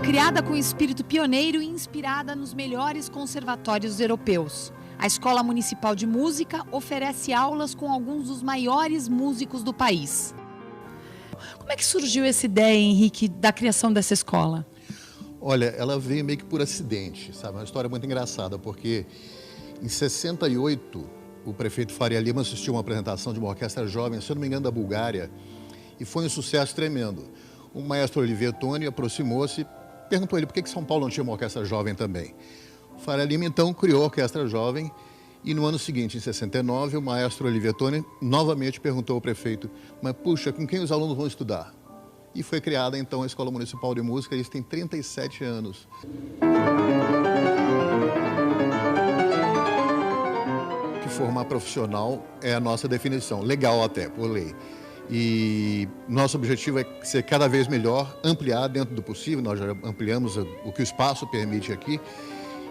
Criada com espírito pioneiro e inspirada nos melhores conservatórios europeus, a Escola Municipal de Música oferece aulas com alguns dos maiores músicos do país. Como é que surgiu essa ideia, Henrique, da criação dessa escola? Olha, ela veio meio que por acidente, sabe? Uma história muito engraçada, porque em 68, o prefeito Faria Lima assistiu a uma apresentação de uma orquestra jovem, se eu não me engano, da Bulgária, e foi um sucesso tremendo. O maestro Olivier Toni aproximou-se, perguntou a ele por que São Paulo não tinha uma orquestra jovem também. O Faria Lima, então, criou a orquestra jovem, e no ano seguinte, em 69, o maestro Olivier Toni novamente perguntou ao prefeito: mas puxa, com quem os alunos vão estudar? E foi criada, então, a Escola Municipal de Música, isso tem 37 anos. Que formar profissional é a nossa definição, legal até, por lei. E nosso objetivo é ser cada vez melhor, ampliar dentro do possível, nós já ampliamos o que o espaço permite aqui,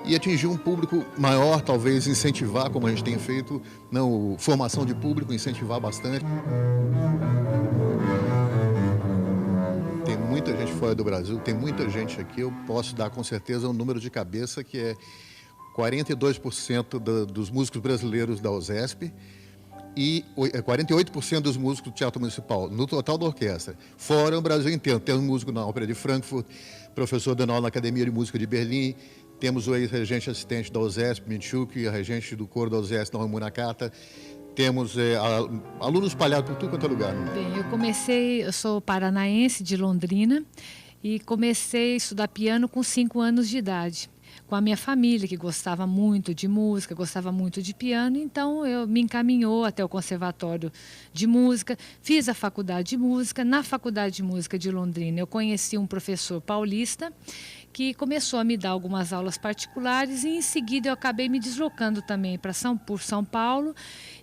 e atingir um público maior, talvez incentivar, como a gente tem feito, formação de público, incentivar bastante. Tem muita gente fora do Brasil, tem muita gente aqui, eu posso dar com certeza um número de cabeça que é 42% dos músicos brasileiros da USESP e 48% dos músicos do Teatro Municipal, no total da orquestra. Fora o Brasil inteiro, temos músico na Ópera de Frankfurt, professor dando aula na Academia de Música de Berlim, temos o ex-regente assistente da USESP, Minchuk, a regente do coro da USESP, da Munakata. Temos alunos espalhados por tudo quanto é lugar. Bem, eu sou paranaense, de Londrina, e comecei a estudar piano com 5 anos de idade, com a minha família, que gostava muito de música, gostava muito de piano, então eu me encaminhou até o Conservatório de Música, fiz a Faculdade de Música. Na Faculdade de Música de Londrina, eu conheci um professor paulista, que começou a me dar algumas aulas particulares, e em seguida eu acabei me deslocando também por São Paulo,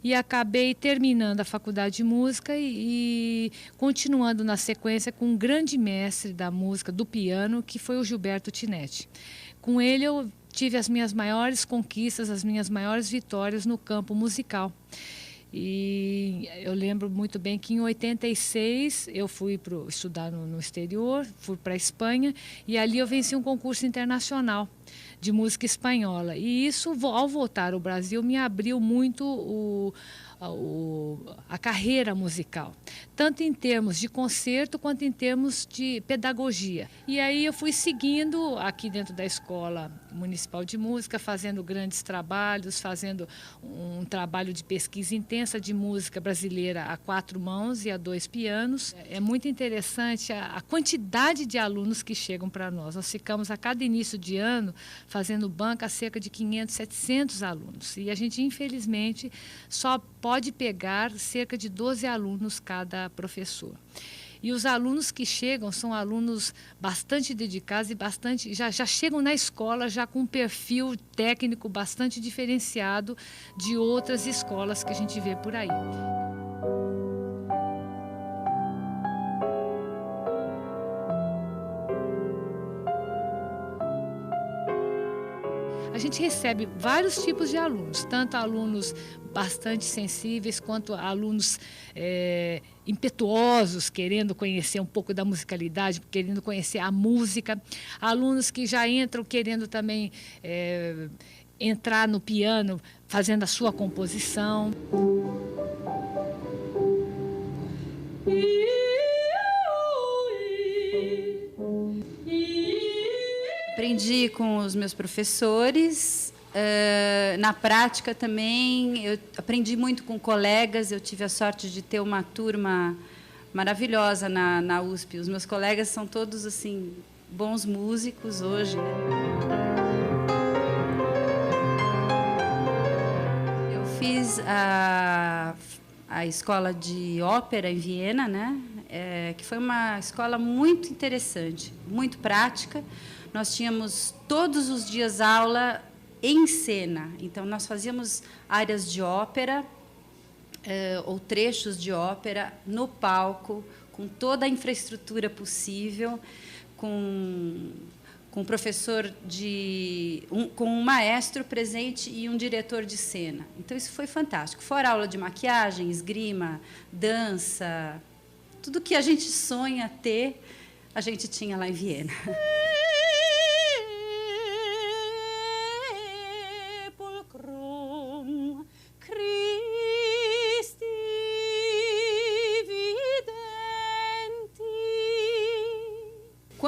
e acabei terminando a Faculdade de Música e continuando na sequência com um grande mestre da música, do piano, que foi o Gilberto Tinetti. Com ele eu tive as minhas maiores conquistas, as minhas maiores vitórias no campo musical. E eu lembro muito bem que em 86 eu fui estudar no exterior, fui para a Espanha, e ali eu venci um concurso internacional de música espanhola. E isso, ao voltar ao Brasil, me abriu muito a carreira musical, tanto em termos de concerto quanto em termos de pedagogia. E aí eu fui seguindo aqui dentro da Escola Municipal de Música, fazendo grandes trabalhos, fazendo um trabalho de pesquisa intensa de música brasileira a 4 mãos e a 2 pianos. É muito interessante a quantidade de alunos que chegam para nós. Nós ficamos a cada início de ano fazendo banca a cerca de 500, 700 alunos. E a gente, infelizmente, só pode pegar cerca de 12 alunos cada professor. E os alunos que chegam são alunos bastante dedicados e já chegam na escola já com um perfil técnico bastante diferenciado de outras escolas que a gente vê por aí. A gente recebe vários tipos de alunos, tanto alunos bastante sensíveis, quanto alunos impetuosos, querendo conhecer um pouco da musicalidade, querendo conhecer a música, alunos que já entram querendo também entrar no piano, fazendo a sua composição. Aprendi com os meus professores, na prática também, eu aprendi muito com colegas, eu tive a sorte de ter uma turma maravilhosa na USP. Os meus colegas são todos assim, bons músicos hoje, né? Eu fiz a escola de ópera em Viena, né? Que foi uma escola muito interessante, muito prática. Nós tínhamos todos os dias aula em cena. Então, nós fazíamos áreas de ópera ou trechos de ópera no palco, com toda a infraestrutura possível, com um professor com um maestro presente e um diretor de cena. Então, isso foi fantástico. Fora aula de maquiagem, esgrima, dança, tudo que a gente sonha ter, a gente tinha lá em Viena.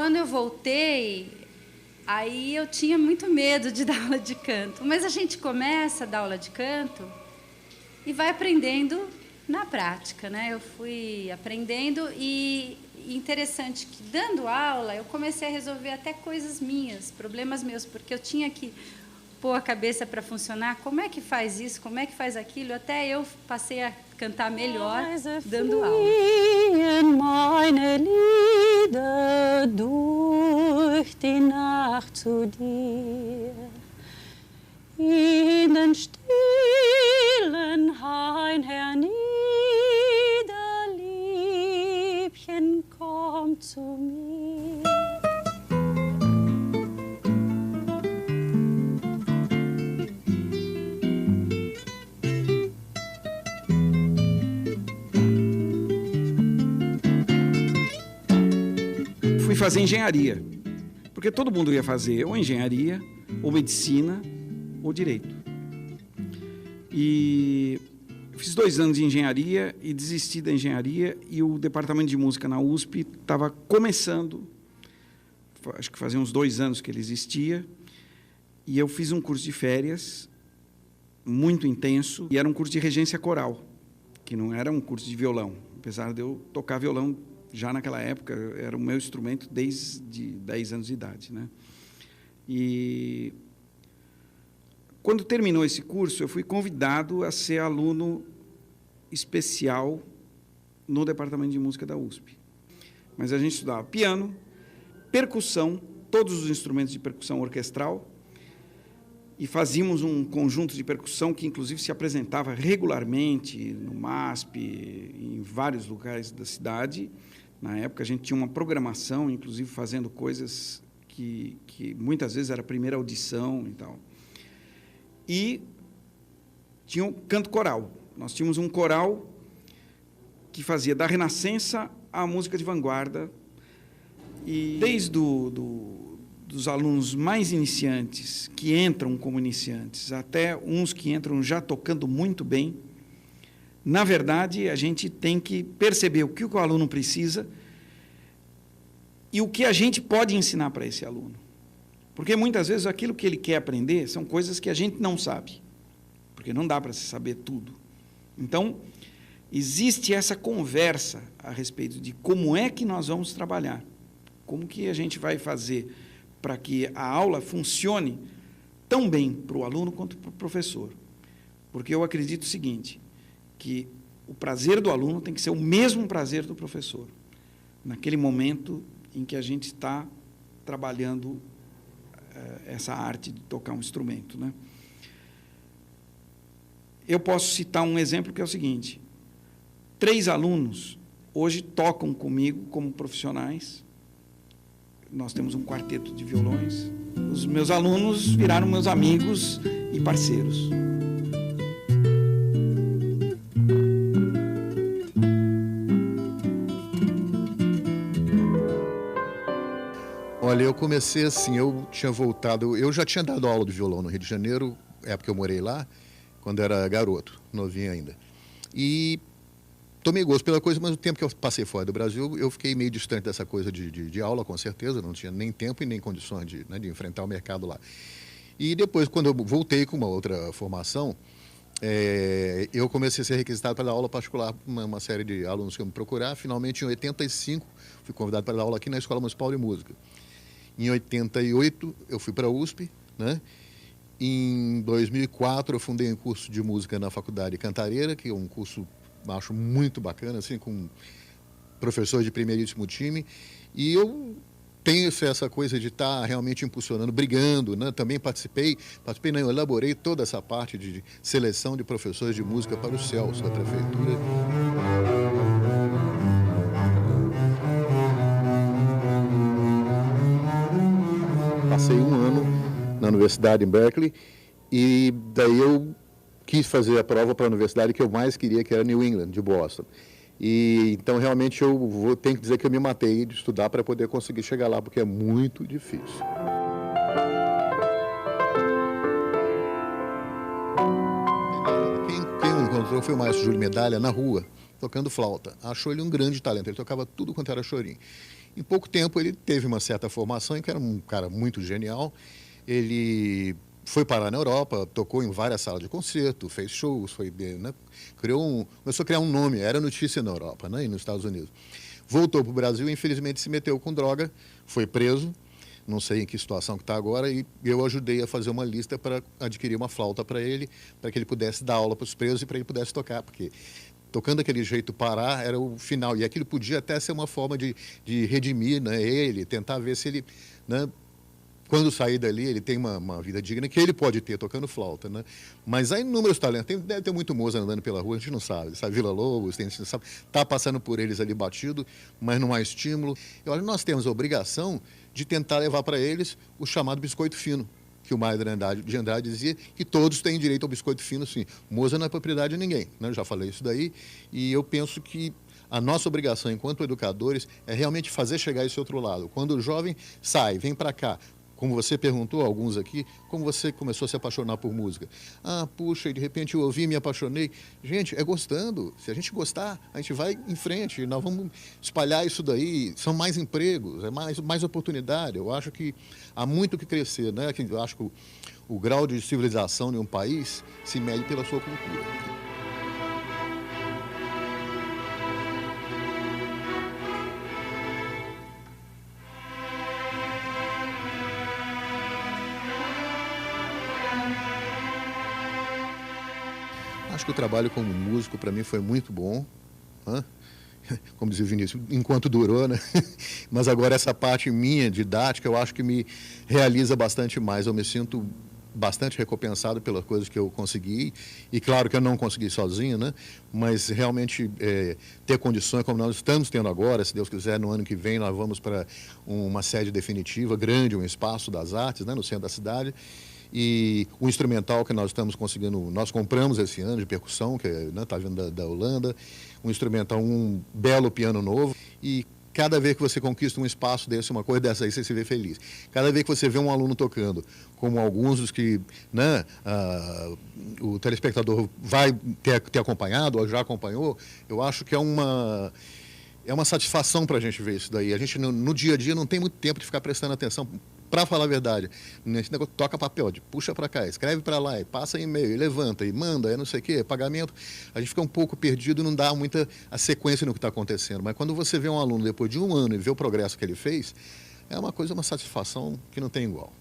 quando eu voltei, aí eu tinha muito medo de dar aula de canto. Mas a gente começa a dar aula de canto e vai aprendendo na prática, né? Eu fui aprendendo e interessante que, dando aula, eu comecei a resolver até coisas minhas, problemas meus, porque eu tinha que pôr a cabeça para funcionar. Como é que faz isso? Como é que faz aquilo? Até eu passei a cantar melhor dando aula. Meine Lieder durch die Nacht zu dir. In den stillen Hain hernieder, Liebchen, komm zu mir. Fui fazer engenharia, porque todo mundo ia fazer ou engenharia, ou medicina, ou direito. E fiz 2 anos de engenharia e desisti da engenharia, e o departamento de música na USP estava começando, acho que fazia uns 2 anos que ele existia, e eu fiz um curso de férias muito intenso, e era um curso de regência coral, que não era um curso de violão, apesar de eu tocar violão já naquela época, era o meu instrumento desde 10 anos de idade, né? E quando terminou esse curso, eu fui convidado a ser aluno especial no departamento de música da USP. Mas a gente estudava piano, percussão, todos os instrumentos de percussão orquestral, e fazíamos um conjunto de percussão que, inclusive, se apresentava regularmente no MASP, em vários lugares da cidade. Na época, a gente tinha uma programação, inclusive, fazendo coisas que muitas vezes era a primeira audição e tal. E tinha um canto coral. Nós tínhamos um coral que fazia da Renascença à música de vanguarda, e desde dos alunos mais iniciantes, que entram como iniciantes, até uns que entram já tocando muito bem. Na verdade, a gente tem que perceber o que o aluno precisa e o que a gente pode ensinar para esse aluno. Porque, muitas vezes, aquilo que ele quer aprender são coisas que a gente não sabe, porque não dá para se saber tudo. Então, existe essa conversa a respeito de como é que nós vamos trabalhar, como que a gente vai fazer para que a aula funcione tão bem para o aluno quanto para o professor. Porque eu acredito o seguinte, que o prazer do aluno tem que ser o mesmo prazer do professor, naquele momento em que a gente está trabalhando essa arte de tocar um instrumento, né? Eu posso citar um exemplo que é o seguinte: 3 alunos hoje tocam comigo como profissionais. Nós temos um quarteto de violões. Os meus alunos viraram meus amigos e parceiros. Olha, eu comecei assim, eu tinha voltado, eu já tinha dado aula de violão no Rio de Janeiro, época que eu morei lá, quando era garoto, novinho ainda. E tomei gosto pela coisa, mas o tempo que eu passei fora do Brasil, eu fiquei meio distante dessa coisa de aula, com certeza, não tinha nem tempo e nem condições de enfrentar o mercado lá. E depois, quando eu voltei com uma outra formação, eu comecei a ser requisitado para dar aula particular para uma série de alunos que iam me procurar. Finalmente, em 85, fui convidado para dar aula aqui na Escola Municipal de Música. Em 88, eu fui para a USP, né? Em 2004, eu fundei um curso de música na Faculdade Cantareira, que é um curso, acho, muito bacana, assim, com professores de primeiríssimo time. E eu tenho essa coisa de estar realmente impulsionando, brigando, né? Também não, eu elaborei toda essa parte de seleção de professores de música para o CELS, da Prefeitura. Passei um ano na universidade em Berkeley e daí eu quis fazer a prova para a universidade que eu mais queria, que era New England, de Boston. E então realmente tenho que dizer que eu me matei de estudar para poder conseguir chegar lá, porque é muito difícil. Quem me encontrou foi o maestro Júlio Medalha na rua, tocando flauta. Achou ele um grande talento, ele tocava tudo quanto era chorinho. Em pouco tempo ele teve uma certa formação, que era um cara muito genial. Ele foi parar na Europa, tocou em várias salas de concerto, fez shows, né, começou a criar um nome, era notícia na Europa, né, e nos Estados Unidos. Voltou para o Brasil e infelizmente se meteu com droga, foi preso, não sei em que situação que está agora, e eu ajudei a fazer uma lista para adquirir uma flauta para ele que ele pudesse dar aula para os presos e para ele pudesse tocar, porque tocando daquele jeito parar era o final, e aquilo podia até ser uma forma de redimir, né, ele, tentar ver se ele, né, quando sair dali, ele tem uma vida digna que ele pode ter tocando flauta, né? Mas há inúmeros talentos. Deve ter muito moça andando pela rua, a gente não sabe. Vila Lobos, a gente não sabe. Está passando por eles ali batido, mas não há estímulo. Eu acho que nós temos a obrigação de tentar levar para eles o chamado biscoito fino, que o Mário de Andrade dizia que todos têm direito ao biscoito fino, sim. Moça não é propriedade de ninguém, né? Eu já falei isso daí, e eu penso que a nossa obrigação enquanto educadores é realmente fazer chegar esse outro lado. Quando o jovem sai, vem para cá, como você perguntou, alguns aqui, como você começou a se apaixonar por música? Ah, puxa, e de repente eu ouvi e me apaixonei. Gente, é gostando. Se a gente gostar, a gente vai em frente. Nós vamos espalhar isso daí. São mais empregos, é mais oportunidade. Eu acho que há muito o que crescer, né? Eu acho que o grau de civilização de um país se mede pela sua cultura. Acho que o trabalho como músico, para mim, foi muito bom, né? Como dizia o Vinícius, enquanto durou, né? Mas agora essa parte minha, didática, eu acho que me realiza bastante mais. Eu me sinto bastante recompensado pelas coisas que eu consegui. E claro que eu não consegui sozinho, né? Mas realmente ter condições, como nós estamos tendo agora, se Deus quiser, no ano que vem nós vamos para uma sede definitiva, grande, um espaço das artes, né? No centro da cidade. E o instrumental que nós estamos conseguindo, nós compramos esse ano de percussão, que está vindo da Holanda, um instrumental, um belo piano novo, e cada vez que você conquista um espaço desse, uma coisa dessa aí, você se vê feliz. Cada vez que você vê um aluno tocando, como alguns dos que, né, o telespectador vai ter acompanhado, ou já acompanhou, eu acho que é uma satisfação para a gente ver isso daí. A gente, no dia a dia, não tem muito tempo de ficar prestando atenção. Para falar a verdade, nesse negócio, toca papel, puxa para cá, escreve para lá, passa e-mail, e levanta, e manda, não sei o quê, pagamento. A gente fica um pouco perdido, não dá muita a sequência no que está acontecendo. Mas quando você vê um aluno depois de um ano e vê o progresso que ele fez, é uma satisfação que não tem igual.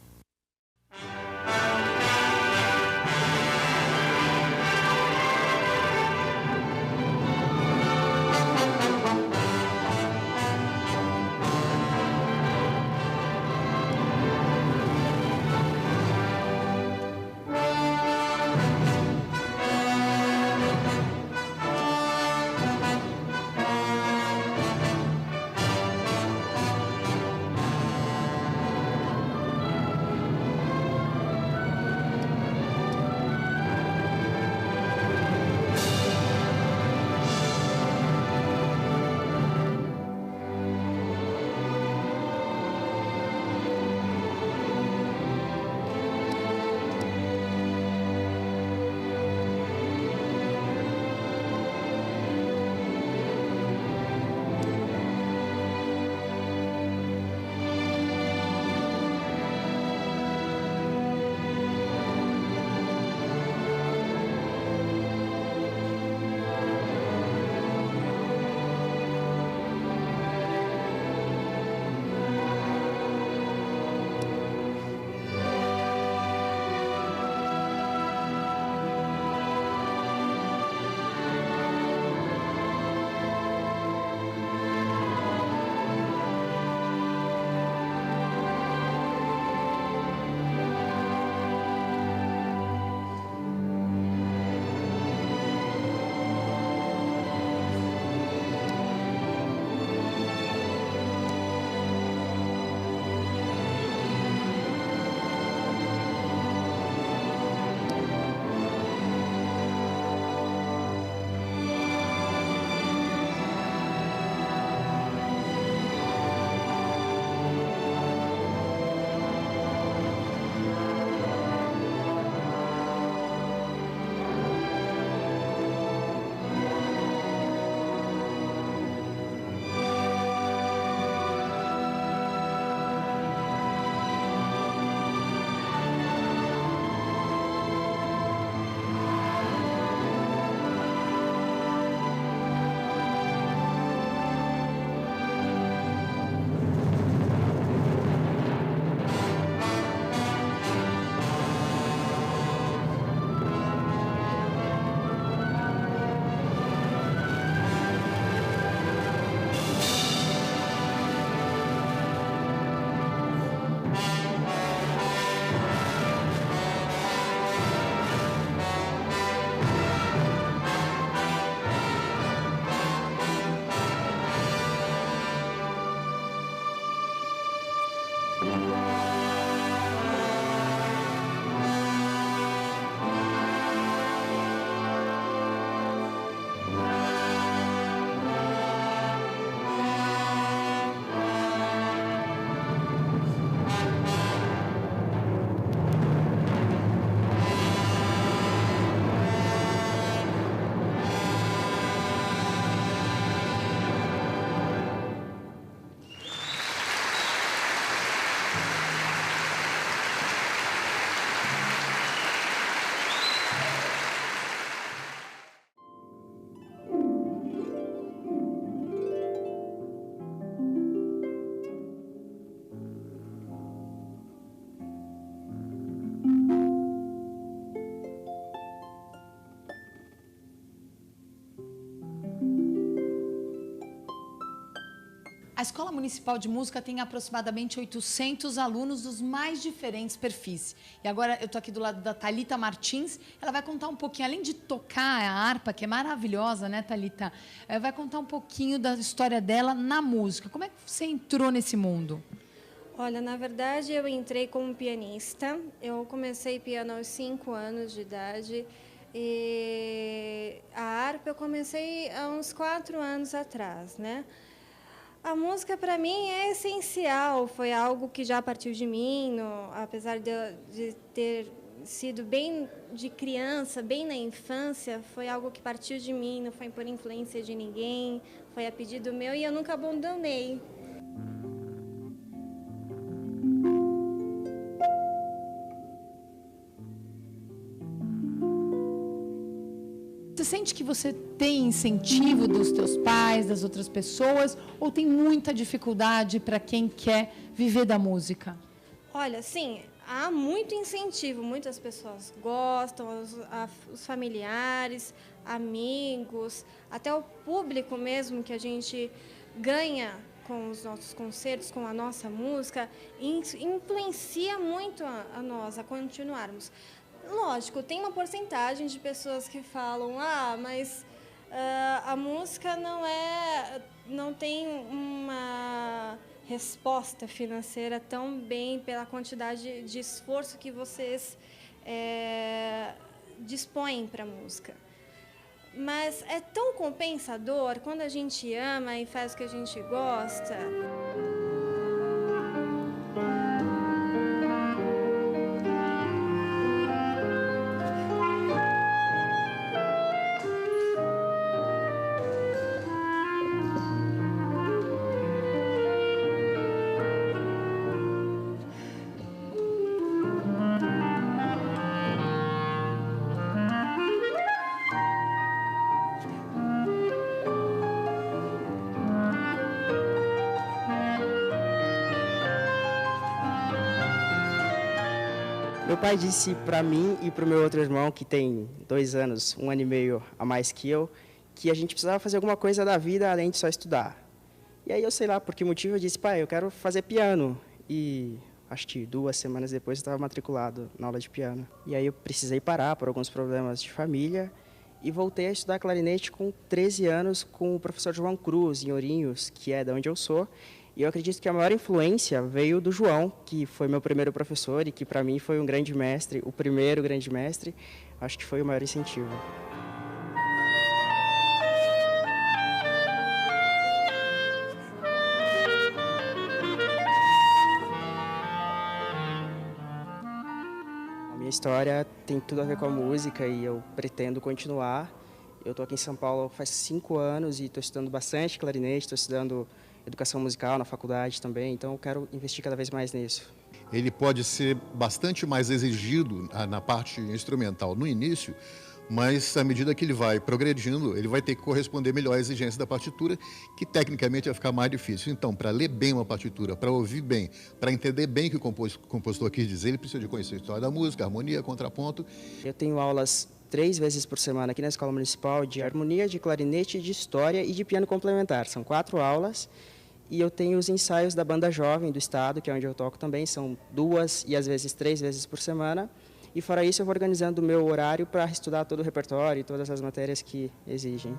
A Escola Municipal de Música tem aproximadamente 800 alunos dos mais diferentes perfis. E agora eu estou aqui do lado da Thalita Martins. Ela vai contar um pouquinho, além de tocar a harpa, que é maravilhosa, né, Thalita? Vai contar um pouquinho da história dela na música. Como é que você entrou nesse mundo? Olha, na verdade, eu entrei como pianista. Eu comecei piano aos 5 anos de idade. E a harpa eu comecei há uns 4 anos atrás, né? A música, para mim, é essencial. Foi algo que já partiu de mim, apesar de ter sido bem de criança, bem na infância, foi algo que partiu de mim, não foi por influência de ninguém, foi a pedido meu e eu nunca abandonei. Você sente que você tem incentivo dos teus pais, das outras pessoas, ou tem muita dificuldade para quem quer viver da música? Olha, sim, há muito incentivo, muitas pessoas gostam, os familiares, amigos, até o público mesmo que a gente ganha com os nossos concertos, com a nossa música, influencia muito a nós, a continuarmos. Lógico, tem uma porcentagem de pessoas que falam, mas a música não tem uma resposta financeira tão bem pela quantidade de esforço que vocês dispõem para a música. Mas é tão compensador quando a gente ama e faz o que a gente gosta. Meu pai disse para mim e para o meu outro irmão, que tem 2 anos, 1 ano e meio a mais que eu, que a gente precisava fazer alguma coisa da vida além de só estudar. E aí eu sei lá por que motivo eu disse, pai, eu quero fazer piano. E acho que 2 semanas depois eu estava matriculado na aula de piano. E aí eu precisei parar por alguns problemas de família e voltei a estudar clarinete com 13 anos com o professor João Cruz, em Ourinhos, que é de onde eu sou. E eu acredito que a maior influência veio do João, que foi meu primeiro professor e que para mim foi um grande mestre, o primeiro grande mestre. Acho que foi o maior incentivo. A minha história tem tudo a ver com a música e eu pretendo continuar. Eu estou aqui em São Paulo faz 5 anos e estou estudando bastante clarinete, estou estudando educação musical na faculdade também, então eu quero investir cada vez mais nisso. Ele pode ser bastante mais exigido na parte instrumental no início, mas à medida que ele vai progredindo, ele vai ter que corresponder melhor à exigência da partitura, que tecnicamente vai ficar mais difícil. Então, para ler bem uma partitura, para ouvir bem, para entender bem o que o compositor quis dizer, ele precisa de conhecer a história da música, harmonia, contraponto. Eu tenho aulas 3 vezes por semana aqui na Escola Municipal de harmonia, de clarinete, de história e de piano complementar. São 4 aulas. E eu tenho os ensaios da Banda Jovem do Estado, que é onde eu toco também, são 2 e às vezes 3 vezes por semana. E fora isso eu vou organizando o meu horário para estudar todo o repertório e todas as matérias que exigem.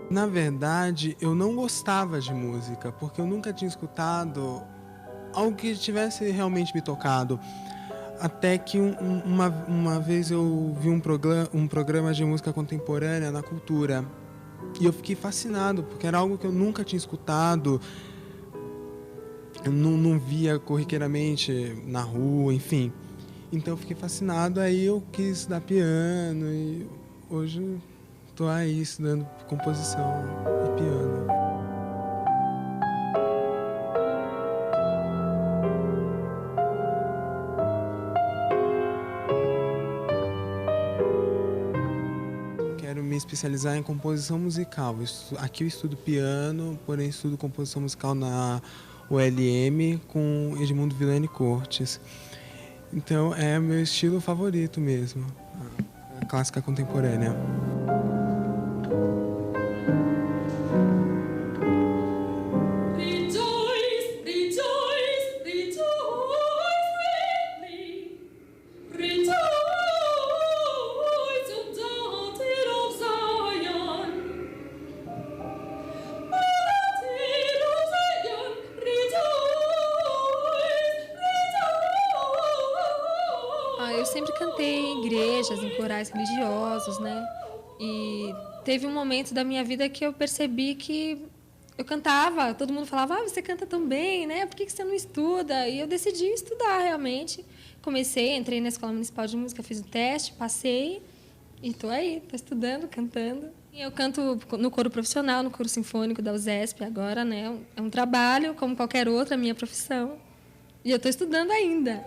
Na verdade, eu não gostava de música, porque eu nunca tinha escutado algo que tivesse realmente me tocado. Até que uma vez eu vi um programa de música contemporânea na Cultura. E eu fiquei fascinado, porque era algo que eu nunca tinha escutado. Eu não via corriqueiramente na rua, enfim. Então eu fiquei fascinado, aí eu quis estudar piano e hoje estou aí estudando composição e piano. especializar em composição musical. Aqui eu estudo piano, porém estudo composição musical na ULM com Edmundo Villani Cortes. Então é meu estilo favorito mesmo, a clássica contemporânea. Eu sempre cantei em igrejas, em corais religiosos, né? E teve um momento da minha vida que eu percebi que eu cantava, todo mundo falava, você canta tão bem, né? Por que você não estuda? E eu decidi estudar realmente. Comecei, entrei na Escola Municipal de Música, fiz o teste, passei e estou aí, estou estudando, cantando. E eu canto no coro profissional, no coro sinfônico da USESP agora, né? É um trabalho, como qualquer outra, a minha profissão. E eu estou estudando ainda.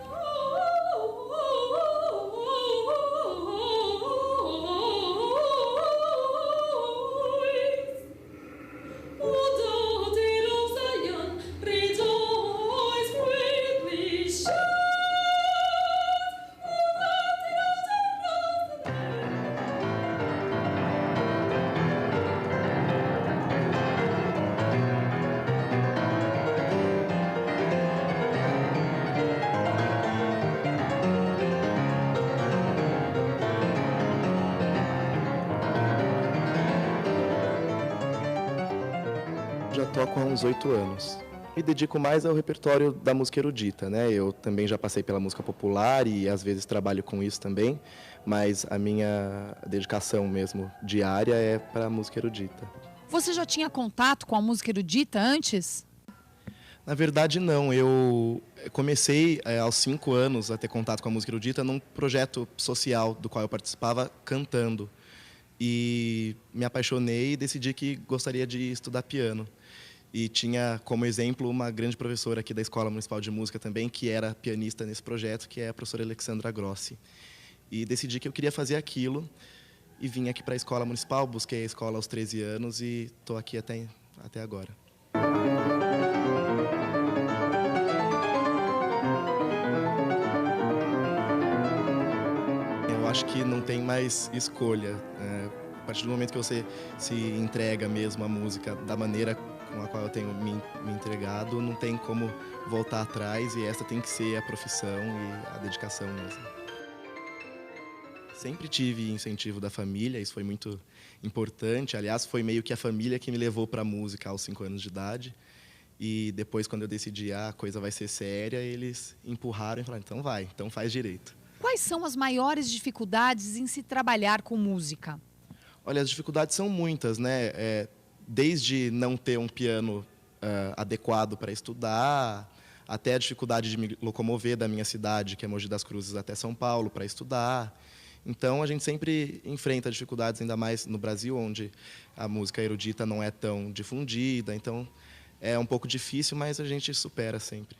Já toco há uns 8 anos. Me dedico mais ao repertório da música erudita, né? Eu também já passei pela música popular e às vezes trabalho com isso também, mas a minha dedicação mesmo diária é para a música erudita. Você já tinha contato com a música erudita antes? Na verdade, não. Eu comecei aos 5 anos a ter contato com a música erudita num projeto social do qual eu participava cantando. E me apaixonei e decidi que gostaria de estudar piano. E tinha como exemplo uma grande professora aqui da Escola Municipal de Música também, que era pianista nesse projeto, que é a professora Alexandra Grossi. E decidi que eu queria fazer aquilo e vim aqui para a Escola Municipal, busquei a escola aos 13 anos e estou aqui até agora. Eu acho que não tem mais escolha. A partir do momento que você se entrega mesmo à música da maneira com a qual eu tenho me entregado, não tem como voltar atrás e essa tem que ser a profissão e a dedicação mesmo. Sempre tive incentivo da família, isso foi muito importante. Aliás, foi meio que a família que me levou para a música aos 5 anos de idade. E depois, quando eu decidi, a coisa vai ser séria, eles empurraram e falaram, então vai, então faz direito. Quais são as maiores dificuldades em se trabalhar com música? Olha, as dificuldades são muitas, né? Desde não ter um piano adequado para estudar, até a dificuldade de me locomover da minha cidade, que é Mogi das Cruzes, até São Paulo, para estudar. Então, a gente sempre enfrenta dificuldades, ainda mais no Brasil, onde a música erudita não é tão difundida. Então, é um pouco difícil, mas a gente supera sempre.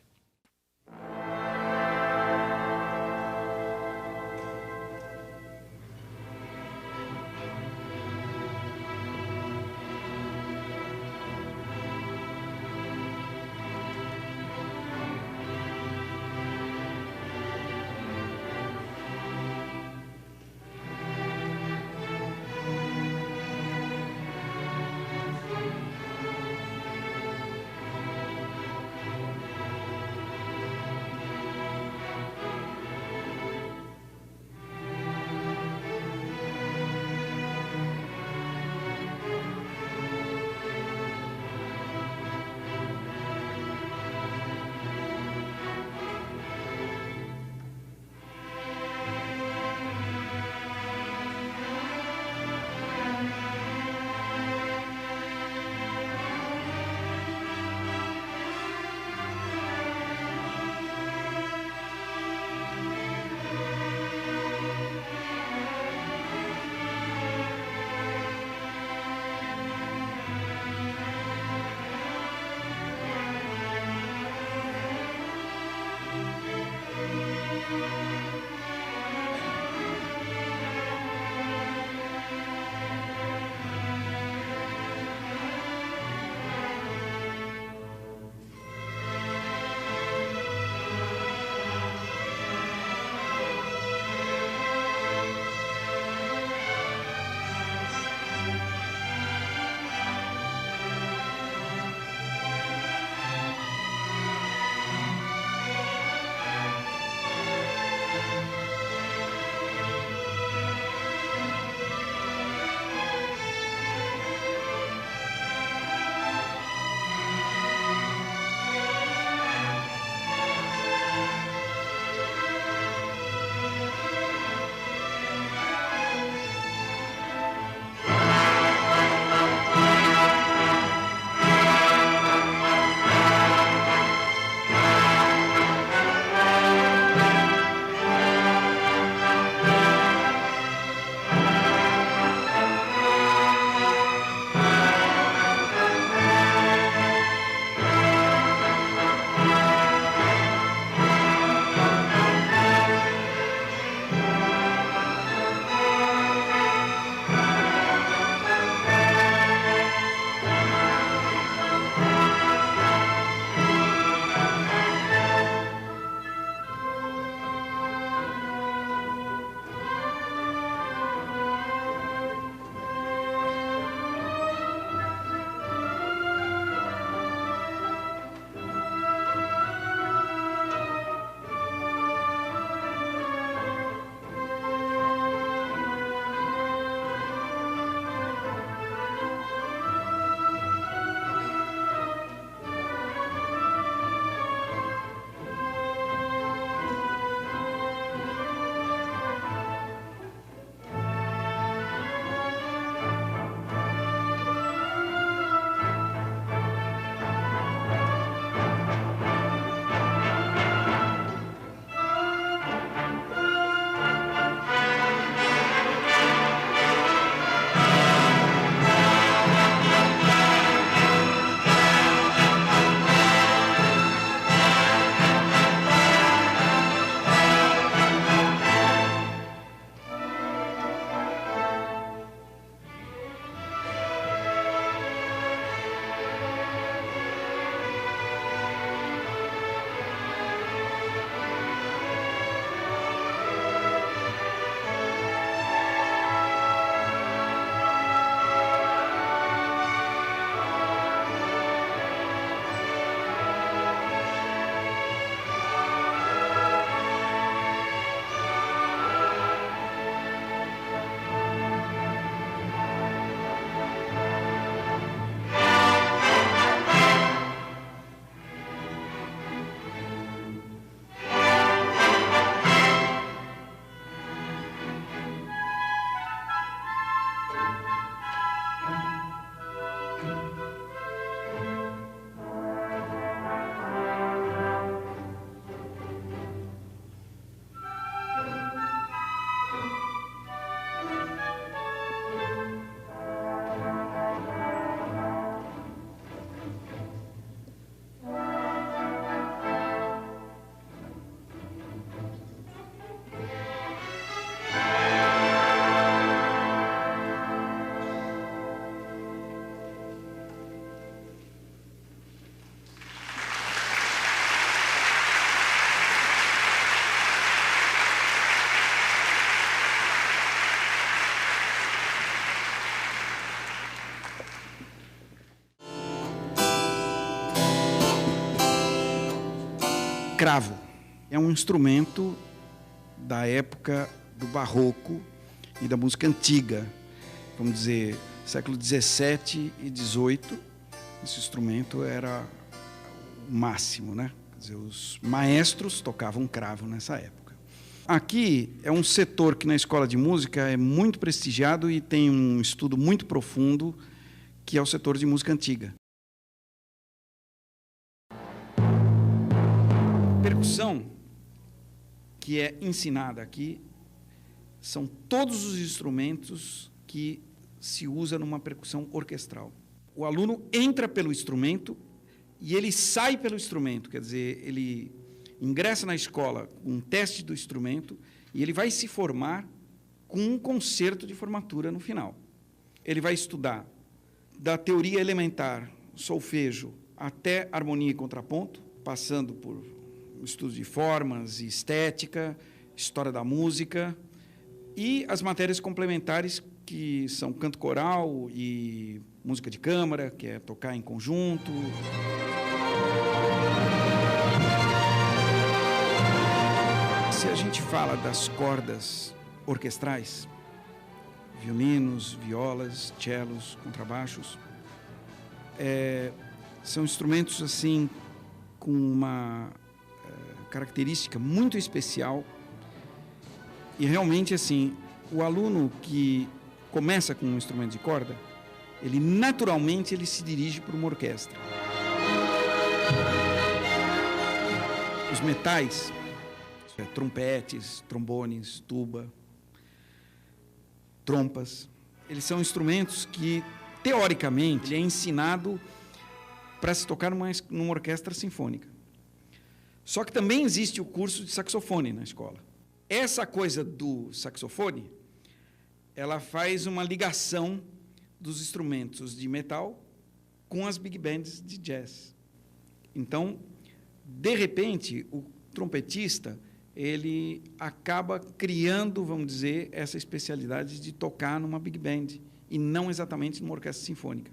cravo. É um instrumento da época do barroco e da música antiga, vamos dizer, século XVII e XVIII. Esse instrumento era o máximo, né? Quer dizer, os maestros tocavam cravo nessa época. Aqui é um setor que na escola de música é muito prestigiado e tem um estudo muito profundo, que é o setor de música antiga. Percussão, que é ensinada aqui, são todos os instrumentos que se usa numa percussão orquestral. O aluno entra pelo instrumento e ele sai pelo instrumento, quer dizer, ele ingressa na escola com um teste do instrumento e ele vai se formar com um concerto de formatura no final. Ele vai estudar da teoria elementar, solfejo, até harmonia e contraponto, passando por estudo de formas e estética, história da música e as matérias complementares que são canto coral e música de câmara, que é tocar em conjunto. Se a gente fala das cordas orquestrais, violinos, violas, cellos, contrabaixos, são instrumentos assim com uma característica muito especial e realmente assim o aluno que começa com um instrumento de corda, ele naturalmente ele se dirige para uma orquestra. Os metais, trompetes, trombones, tuba, trompas, eles são instrumentos que, teoricamente, é ensinado para se tocar numa orquestra sinfônica. Só que também existe o curso de saxofone na escola. Essa coisa do saxofone, ela faz uma ligação dos instrumentos de metal com as big bands de jazz. Então, de repente, o trompetista, ele acaba criando, vamos dizer, essa especialidade de tocar numa big band e não exatamente numa orquestra sinfônica.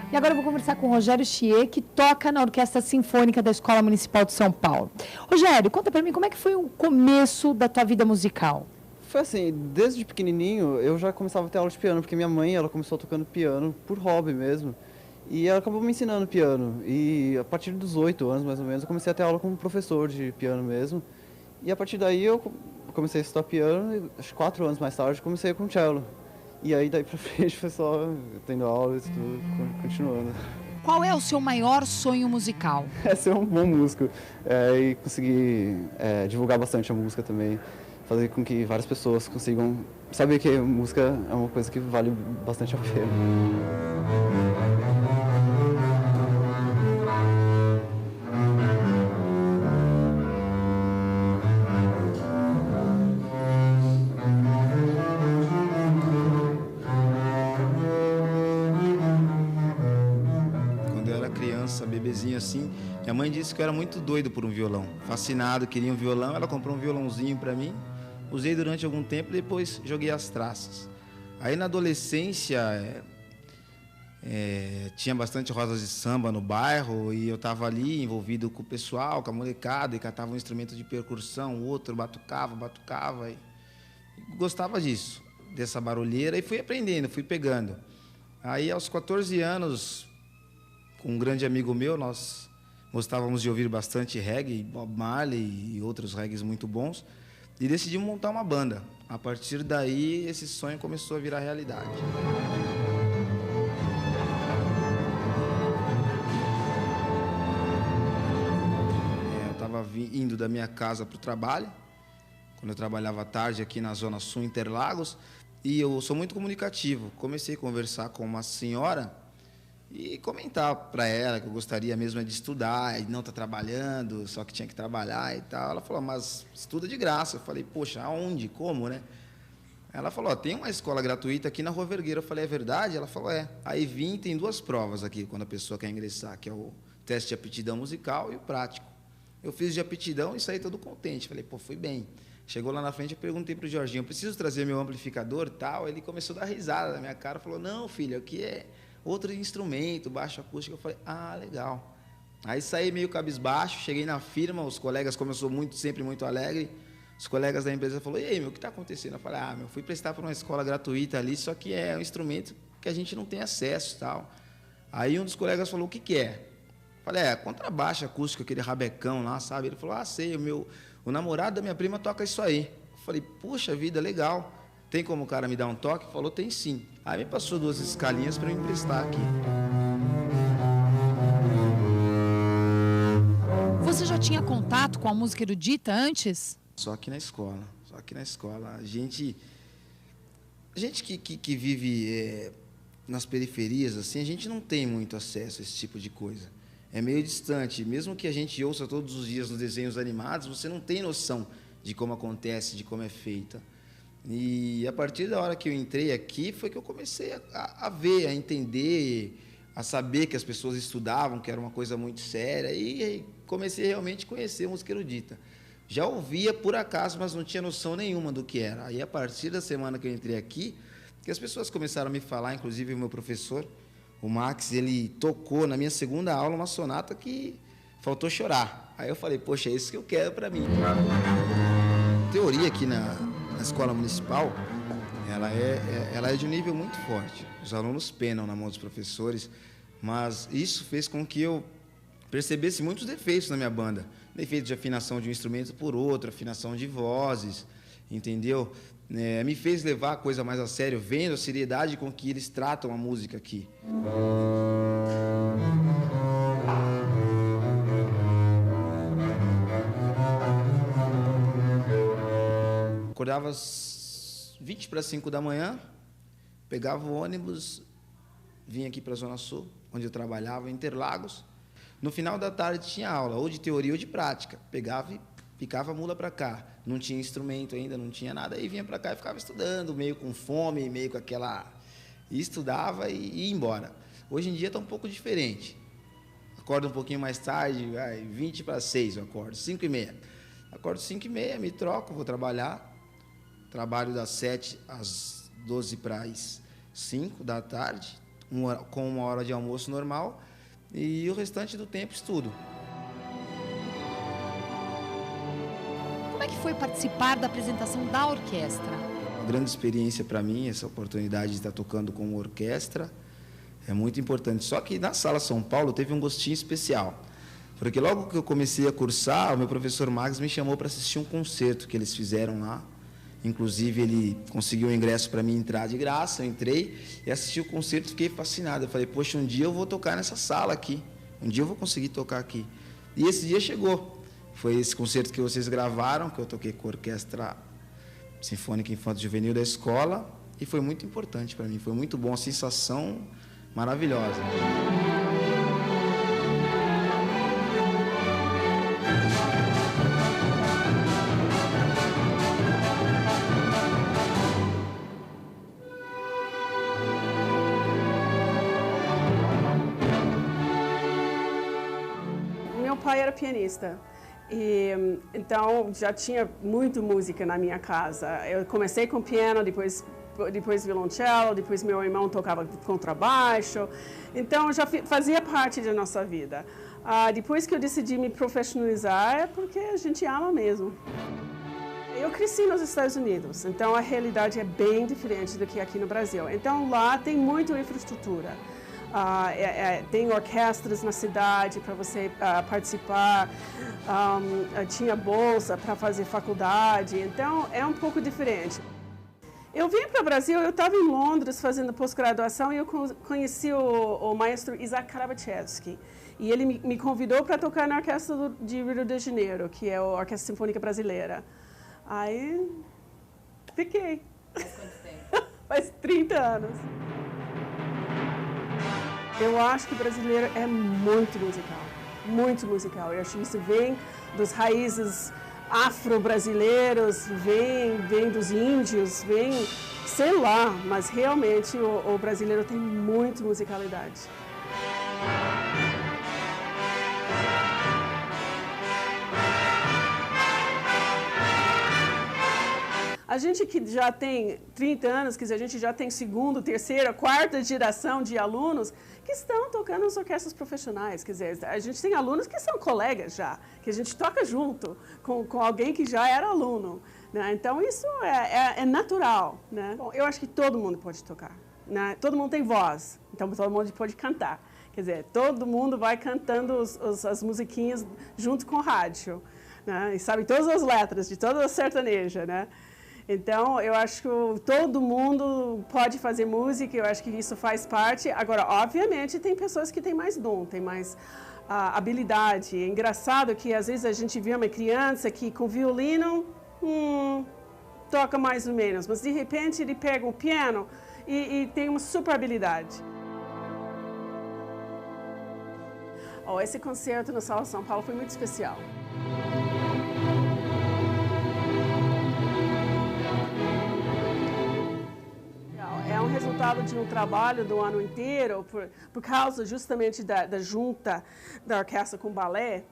E agora eu vou conversar com o Rogério Chier, que toca na Orquestra Sinfônica da Escola Municipal de São Paulo. Rogério, conta pra mim como é que foi o começo da tua vida musical? Foi assim, desde pequenininho eu já começava a ter aula de piano, porque minha mãe, ela começou tocando piano por hobby mesmo. E ela acabou me ensinando piano. E a partir dos 8 anos, mais ou menos, eu comecei a ter aula com um professor de piano mesmo. E a partir daí eu comecei a estudar piano e acho que 4 anos mais tarde comecei com cello. E aí, daí pra frente, foi só tendo aulas e tudo, continuando. Qual é o seu maior sonho musical? É ser um bom músico e conseguir divulgar bastante a música também. Fazer com que várias pessoas consigam saber que a música é uma coisa que vale bastante a pena. Bebezinho assim, minha mãe disse que eu era muito doido por um violão, fascinado, queria um violão, ela comprou um violãozinho para mim, usei durante algum tempo, depois joguei as traças. Aí na adolescência tinha bastante rodas de samba no bairro e eu estava ali envolvido com o pessoal, com a molecada, e catava um instrumento de percussão, o outro batucava e gostava disso, dessa barulheira, e fui aprendendo, fui pegando. Aí aos 14 anos, com um grande amigo meu, nós gostávamos de ouvir bastante reggae, Bob Marley e outros reggaes muito bons, e decidimos montar uma banda. A partir daí, esse sonho começou a virar realidade. Eu estava indo da minha casa para o trabalho, quando eu trabalhava à tarde aqui na Zona Sul, Interlagos, e eu sou muito comunicativo. Comecei a conversar com uma senhora e comentar para ela que eu gostaria mesmo de estudar e não estar trabalhando, só que tinha que trabalhar e tal. Ela falou, mas estuda de graça. Eu falei, poxa, aonde? Como, né? Ela falou, tem uma escola gratuita aqui na Rua Vergueira. Eu falei, é verdade? Ela falou, é. Aí vim, tem 2 provas aqui, quando a pessoa quer ingressar, que é o teste de aptidão musical e o prático. Eu fiz de aptidão e saí todo contente. Falei, pô, fui bem. Chegou lá na frente, eu perguntei para o Jorginho, preciso trazer meu amplificador e tal? Ele começou a dar risada na minha cara, falou, não, filho, aqui é outro instrumento, baixo acústico. Eu falei, legal. Aí saí meio cabisbaixo, cheguei na firma, os colegas, como eu sou sempre muito alegre, os colegas da empresa falaram, e aí, meu, o que está acontecendo? Eu falei, fui prestar para uma escola gratuita ali, só que é um instrumento que a gente não tem acesso e tal. Aí um dos colegas falou, o que é? Eu falei, contrabaixo acústico, aquele rabecão lá, sabe? Ele falou, sei, o namorado da minha prima toca isso aí. Eu falei, puxa vida, legal. Tem como o cara me dar um toque? Falou, tem sim. Aí me passou 2 escalinhas para eu emprestar aqui. Você já tinha contato com a música erudita antes? Só aqui na escola. A gente que vive nas periferias, assim, a gente não tem muito acesso a esse tipo de coisa. É meio distante. Mesmo que a gente ouça todos os dias nos desenhos animados, você não tem noção de como acontece, de como é feita. E a partir da hora que eu entrei aqui, foi que eu comecei a ver, a entender, a saber que as pessoas estudavam, que era uma coisa muito séria, e comecei realmente a conhecer música erudita. Já ouvia por acaso, mas não tinha noção nenhuma do que era. Aí, a partir da semana que eu entrei aqui, que as pessoas começaram a me falar, inclusive o meu professor, o Max, ele tocou na minha segunda aula uma sonata que faltou chorar. Aí eu falei, poxa, é isso que eu quero para mim. A teoria aqui na escola municipal, ela é de um nível muito forte. Os alunos penam na mão dos professores, mas isso fez com que eu percebesse muitos defeitos na minha banda. Defeito de afinação de um instrumento por outro, afinação de vozes, entendeu? Me fez levar a coisa mais a sério, vendo a seriedade com que eles tratam a música aqui. Acordava às 4:50 da manhã, pegava o ônibus, vinha aqui para a Zona Sul, onde eu trabalhava, em Interlagos. No final da tarde tinha aula, ou de teoria ou de prática. Pegava e ficava a mula para cá. Não tinha instrumento ainda, não tinha nada. Aí vinha para cá e ficava estudando, meio com fome, meio com aquela... E estudava e ia embora. Hoje em dia está um pouco diferente. Acordo um pouquinho mais tarde, 5:20 eu acordo, 5:30. Acordo 5:30, me troco, vou trabalhar. Trabalho das 7 às 12:05 da tarde, com 1 hora de almoço normal. E o restante do tempo estudo. Como é que foi participar da apresentação da orquestra? Uma grande experiência para mim, essa oportunidade de estar tocando com uma orquestra, é muito importante. Só que na Sala São Paulo teve um gostinho especial, porque logo que eu comecei a cursar, o meu professor Max me chamou para assistir um concerto que eles fizeram lá. Inclusive, ele conseguiu um ingresso para mim entrar de graça, eu entrei e assisti o concerto e fiquei fascinado. Eu falei, poxa, um dia eu vou tocar nessa sala aqui, um dia eu vou conseguir tocar aqui. E esse dia chegou. Foi esse concerto que vocês gravaram, que eu toquei com a Orquestra Sinfônica Infanto Juvenil da escola, e foi muito importante para mim, foi muito bom, uma sensação maravilhosa. Meu pai era pianista. E, então, já tinha muito música na minha casa. Eu comecei com piano, depois violoncelo, depois meu irmão tocava contrabaixo. Então, já fazia parte da nossa vida. Depois que eu decidi me profissionalizar, é porque a gente ama mesmo. Eu cresci nos Estados Unidos, então a realidade é bem diferente do que aqui no Brasil. Então, lá tem muita infraestrutura. Tem orquestras na cidade para você participar, tinha bolsa para fazer faculdade, então é um pouco diferente. Eu vim para o Brasil, eu estava em Londres fazendo pós-graduação e eu conheci o maestro Isaac Karabachevsky. E ele me convidou para tocar na Orquestra de Rio de Janeiro, que é a Orquestra Sinfônica Brasileira. Aí, fiquei. Faz quanto tempo? Faz 30 anos. Eu acho que o brasileiro é muito musical, muito musical. Eu acho que isso vem das raízes afro-brasileiros, vem dos índios, vem, sei lá, mas realmente o brasileiro tem muita musicalidade. A gente que já tem 30 anos, quer dizer, a gente já tem segunda, terceira, quarta geração de alunos que estão tocando nas orquestras profissionais. Quer dizer, a gente tem alunos que são colegas já, que a gente toca junto com alguém que já era aluno, né? Então, isso é natural, né? Bom, eu acho que todo mundo pode tocar, né? Todo mundo tem voz, então todo mundo pode cantar. Quer dizer, todo mundo vai cantando as musiquinhas junto com o rádio, né? E sabe todas as letras de toda a sertaneja, né? Então, eu acho que todo mundo pode fazer música, eu acho que isso faz parte. Agora, obviamente, tem pessoas que têm mais dom, têm mais habilidade. É engraçado que, às vezes, a gente vê uma criança que, com violino, toca mais ou menos, mas, de repente, ele pega um piano e tem uma super habilidade. Oh, esse concerto no Sala São Paulo foi muito especial. É um resultado de um trabalho do ano inteiro, por causa justamente da junta da orquestra com o balé.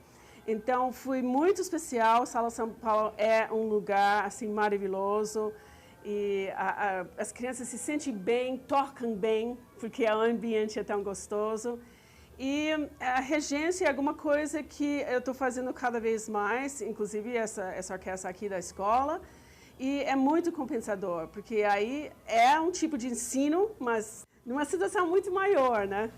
Então, foi muito especial. O Sala São Paulo é um lugar assim maravilhoso. E as crianças se sentem bem, tocam bem, porque o ambiente é tão gostoso. E a regência é alguma coisa que eu estou fazendo cada vez mais, inclusive essa orquestra aqui da escola. E é muito compensador, porque aí é um tipo de ensino, mas numa situação muito maior, né?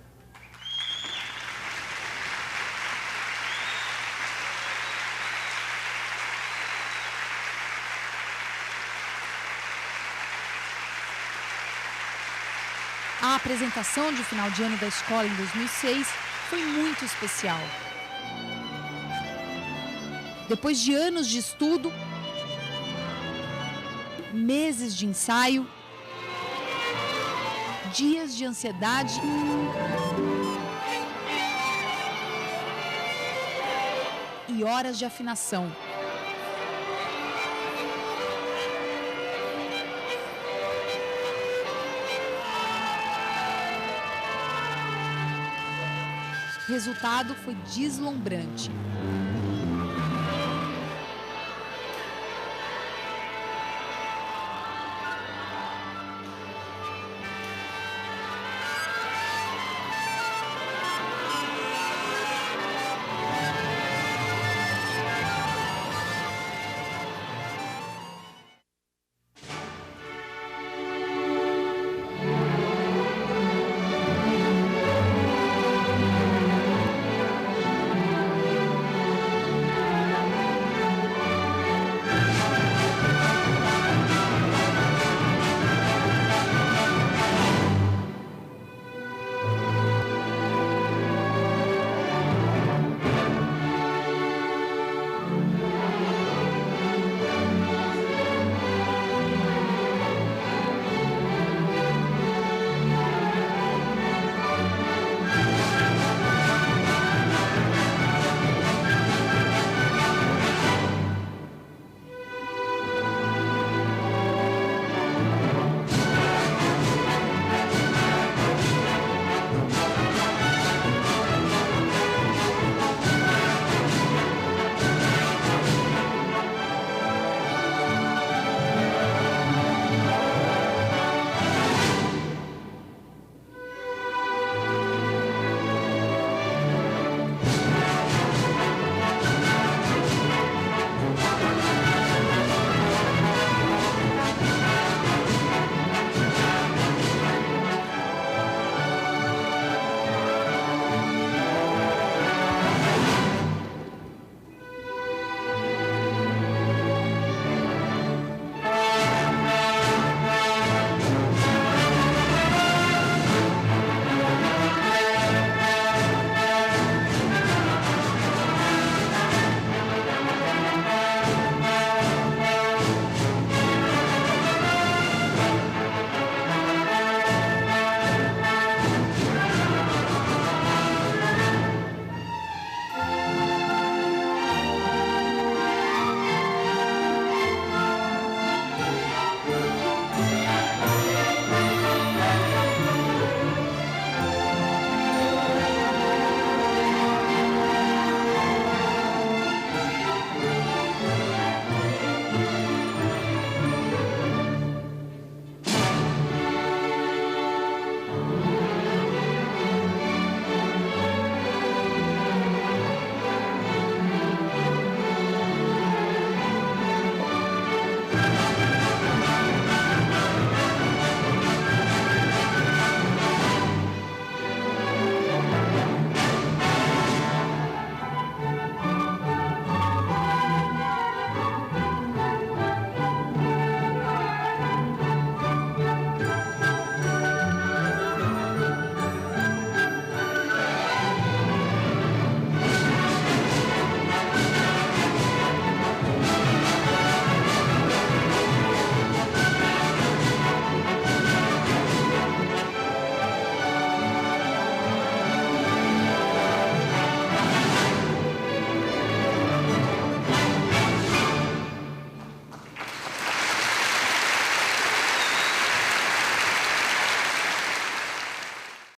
A apresentação de final de ano da escola em 2006 foi muito especial. Depois de anos de estudo, meses de ensaio, dias de ansiedade e horas de afinação. O resultado foi deslumbrante.